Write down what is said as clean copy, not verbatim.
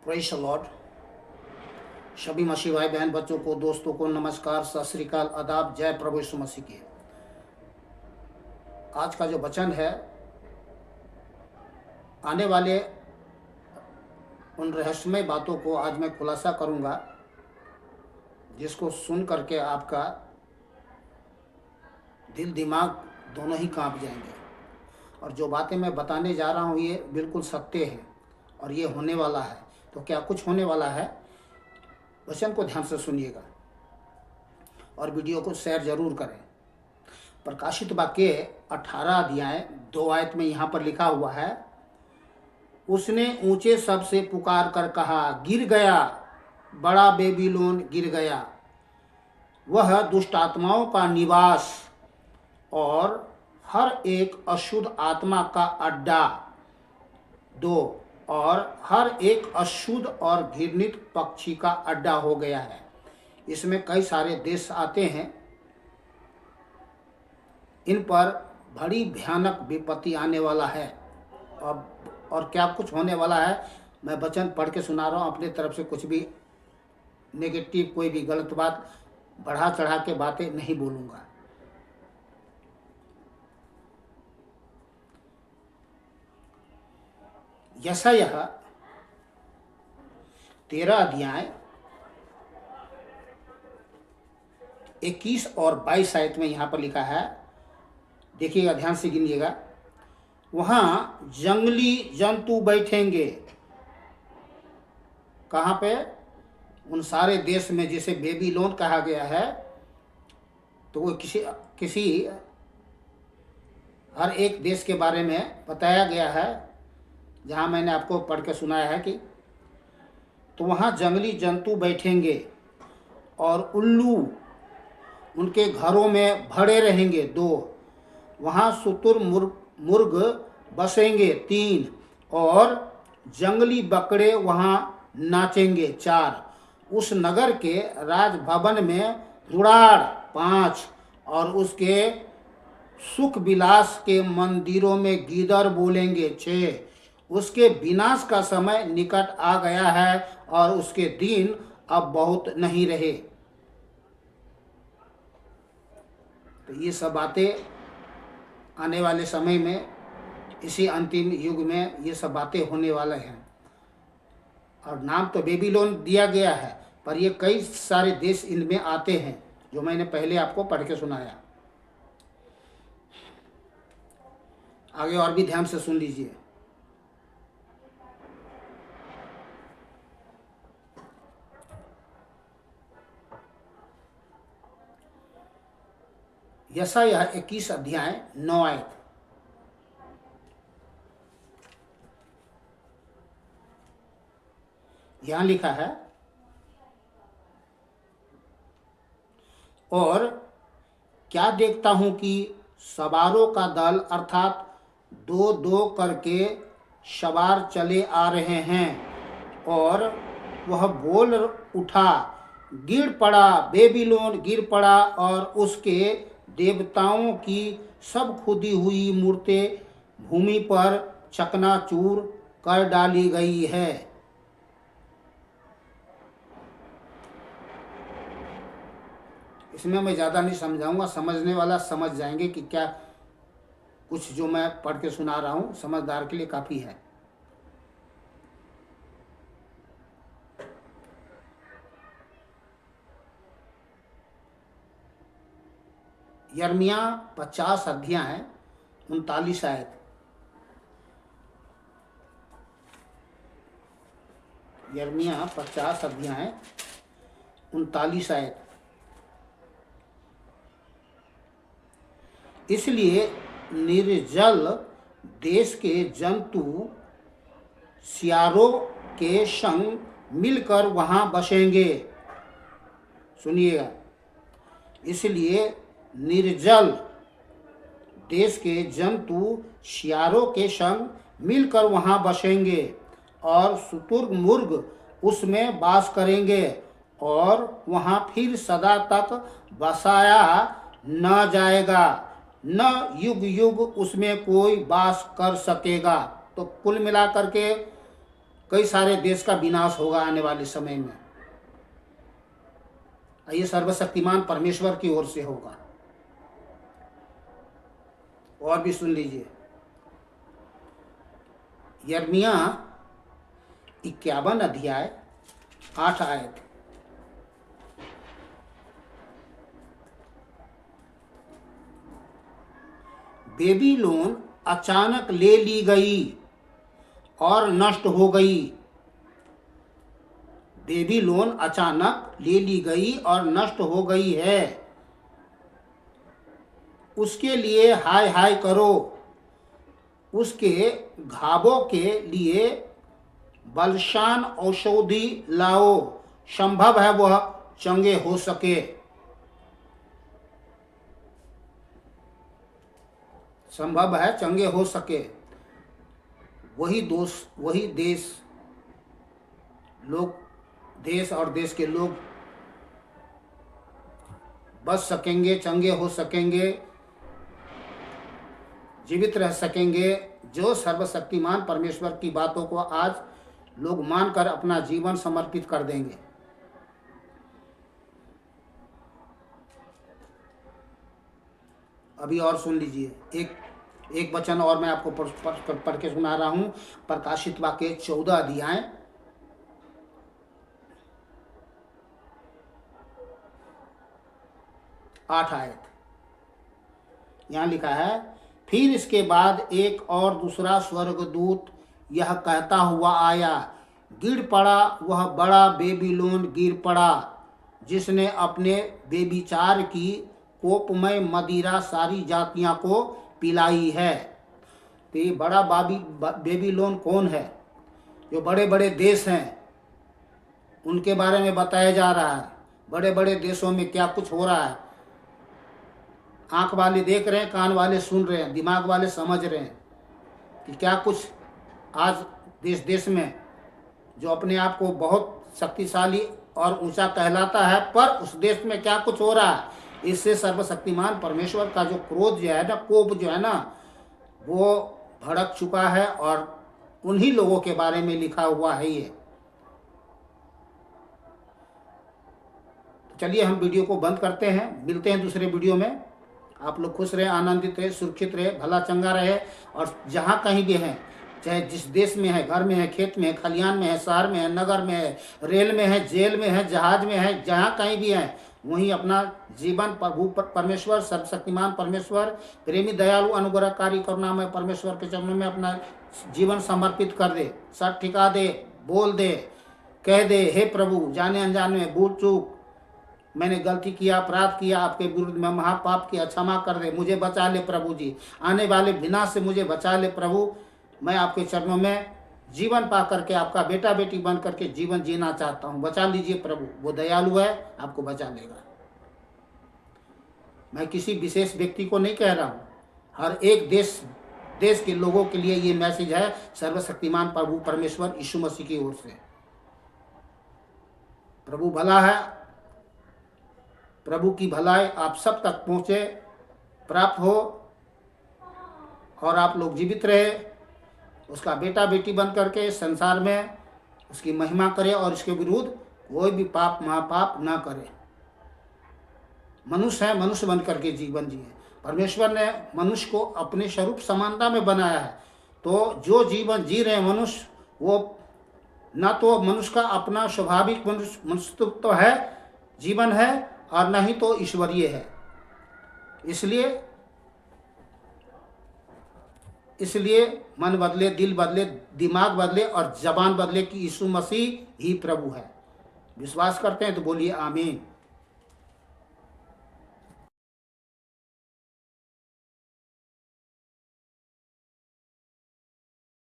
Praise the Lord. सभी मसीह भाई बहन बच्चों को, दोस्तों को नमस्कार, सत श्री अकाल, आदाब, जय प्रभु यीशु मसीह की। आज का जो वचन है, आने वाले उन रहस्यमय बातों को आज मैं खुलासा करूंगा, जिसको सुन करके आपका दिल दिमाग दोनों ही कांप जाएंगे। और जो बातें मैं बताने जा रहा हूँ ये बिल्कुल सत्य है और ये होने वाला है। तो क्या कुछ होने वाला है, वचन को ध्यान से सुनिएगा और वीडियो को शेयर जरूर करें। प्रकाशित वाक्य 18 अध्याय 2 आयत में यहाँ पर लिखा हुआ है, उसने ऊंचे शब्द से पुकार कर कहा, गिर गया, बड़ा बेबीलोन गिर गया, वह दुष्ट आत्माओं का निवास और हर एक अशुद्ध आत्मा का अड्डा। 2 और हर एक अशुद्ध और घृणित पक्षी का अड्डा हो गया है। इसमें कई सारे देश आते हैं। इन पर बड़ी भयानक विपत्ति आने वाला है। अब और क्या कुछ होने वाला है, मैं वचन पढ़ के सुना रहा हूँ। अपने तरफ से कुछ भी नेगेटिव, कोई भी गलत बात, बढ़ा चढ़ा के बातें नहीं बोलूँगा। यशायाह 13 अध्याय 21 और 22 आयत में यहाँ पर लिखा है, देखिएगा, ध्यान से गिनिएगा। वहाँ जंगली जंतु बैठेंगे। कहाँ पे? उन सारे देश में जिसे बेबीलोन कहा गया है, तो वो किसी हर एक देश के बारे में बताया गया है, जहाँ मैंने आपको पढ़ के सुनाया है कि तो वहाँ जंगली जंतु बैठेंगे और उल्लू उनके घरों में भरे रहेंगे। 2 वहाँ शुतुरमुर्ग बसेंगे। 3 और जंगली बकरे वहाँ नाचेंगे। 4 उस नगर के राजभवन में हुड़ाड़। 5 और उसके सुख विलास के मंदिरों में गीदड़ बोलेंगे। 6 उसके विनाश का समय निकट आ गया है और उसके दिन अब बहुत नहीं रहे। तो ये सब बातें आने वाले समय में, इसी अंतिम युग में ये सब बातें होने वाले हैं। और नाम तो बेबीलोन दिया गया है, पर ये कई सारे देश इनमें आते हैं, जो मैंने पहले आपको पढ़ के सुनाया। आगे और भी ध्यान से सुन लीजिए। यशायाह 21 अध्याय 9 आयत, यहाँ लिखा है, और क्या देखता हूं कि सवारों का दल अर्थात 2-2 करके सवार चले आ रहे हैं, और वह बोल उठा, गिर पड़ा, बेबीलोन गिर पड़ा, और उसके देवताओं की सब खुदी हुई मूर्तें भूमि पर चकनाचूर कर डाली गई है। इसमें मैं ज़्यादा नहीं समझाऊंगा, समझने वाला समझ जाएंगे कि क्या कुछ जो मैं पढ़ के सुना रहा हूँ समझदार के लिए काफ़ी है। यिर्मयाह 50 अध्याय 39 आयत, यिर्मयाह 50 अध्याय 39 आयत। इसलिए निर्जल देश के जंतु सियारों के संग मिलकर वहाँ बसेंगे। सुनिएगा, इसलिए निर्जल देश के जंतु सियारों के संग मिलकर वहाँ बसेंगे और शुतुरमुर्ग उसमें वास करेंगे, और वहाँ फिर सदा तक बसाया न जाएगा, न युग युग उसमें कोई वास कर सकेगा। तो कुल मिलाकर के कई सारे देश का विनाश होगा आने वाले समय में। ये सर्वशक्तिमान परमेश्वर की ओर से होगा। और भी सुन लीजिए, यिर्मयाह 51 अध्याय 8 आयत। बेबीलोन अचानक ले ली गई और नष्ट हो गई। बेबीलोन अचानक ले ली गई और नष्ट हो गई है। उसके लिए हाय हाय करो, उसके घावों के लिए बलशान औषधि लाओ, संभव है वह चंगे हो सके। संभव है चंगे हो सके। वही देश और देश के लोग बच सकेंगे, चंगे हो सकेंगे, जीवित रह सकेंगे, जो सर्वशक्तिमान परमेश्वर की बातों को आज लोग मानकर अपना जीवन समर्पित कर देंगे। अभी और सुन लीजिए, एक वचन और मैं आपको पढ़ के सुना रहा हूं। प्रकाशित वाक्य 14 अध्याय 8 आयत। यहाँ लिखा है, फिर इसके बाद एक और दूसरा स्वर्गदूत यह कहता हुआ आया, गिर पड़ा वह बड़ा बेबीलोन, गिर पड़ा, जिसने अपने बेविचार की कोपमय मदिरा सारी जातियां को पिलाई है। तो ये बड़ा बेबीलोन कौन है? जो बड़े बड़े देश हैं उनके बारे में बताया जा रहा है। बड़े बड़े देशों में क्या कुछ हो रहा है, आंख वाले देख रहे हैं, कान वाले सुन रहे हैं, दिमाग वाले समझ रहे हैं कि क्या कुछ आज देश देश में, जो अपने आप को बहुत शक्तिशाली और ऊंचा कहलाता है, पर उस देश में क्या कुछ हो रहा है। इससे सर्वशक्तिमान परमेश्वर का जो क्रोध जो है ना, कोप जो है ना, वो भड़क चुका है और उन्हीं लोगों के बारे में लिखा हुआ है ये। तो चलिए हम वीडियो को बंद करते हैं, मिलते हैं दूसरे वीडियो में। आप लोग खुश रहे, आनंदित रहे, सुरक्षित रहे, भला चंगा रहे, और जहाँ कहीं भी हैं, चाहे जिस देश में है, घर में है, खेत में है, खलियान में है, शहर में है, नगर में है, रेल में है, जेल में है, जहाज में है, जहाँ कहीं भी हैं, वहीं अपना जीवन प्रभु परमेश्वर, सर्वशक्तिमान परमेश्वर, प्रेमी दयालु अनुग्रहकारी करुणामय परमेश्वर के चरणों में अपना जीवन समर्पित कर दे। सर ठिका दे, बोल दे, कह दे, हे प्रभु, जाने अनजाने में भूल चूक मैंने गलती किया, अपराध किया, आपके विरुद्ध में महापाप किया, क्षमा कर दे, मुझे बचा ले प्रभु जी, आने वाले विनाश से मुझे बचा ले प्रभु। मैं आपके चरणों में जीवन पा करके आपका बेटा बेटी बन करके जीवन जीना चाहता हूँ। बचा लीजिए प्रभु, वो दयालु है, आपको बचा लेगा। मैं किसी विशेष व्यक्ति को नहीं कह रहा हूँ, हर एक देश के लोगों के लिए ये मैसेज है सर्वशक्तिमान प्रभु परमेश्वर यीशु मसीह की ओर से। प्रभु भला है, प्रभु की भलाई आप सब तक पहुँचे, प्राप्त हो, और आप लोग जीवित रहे, उसका बेटा बेटी बन करके संसार में उसकी महिमा करे और इसके विरुद्ध कोई भी पाप महापाप ना करे। मनुष्य है, मनुष्य बन करके जीवन जिए। परमेश्वर ने मनुष्य को अपने स्वरूप समानता में बनाया है, तो जो जीवन जी रहे मनुष्य, वो ना तो मनुष्य का अपना स्वाभाविक मनुष्यत्व है, जीवन है, और न ही तो ईश्वरीय है। इसलिए मन बदले, दिल बदले, दिमाग बदले और जबान बदले कि यीशु मसीह ही प्रभु है। विश्वास करते हैं तो बोलिए आमीन।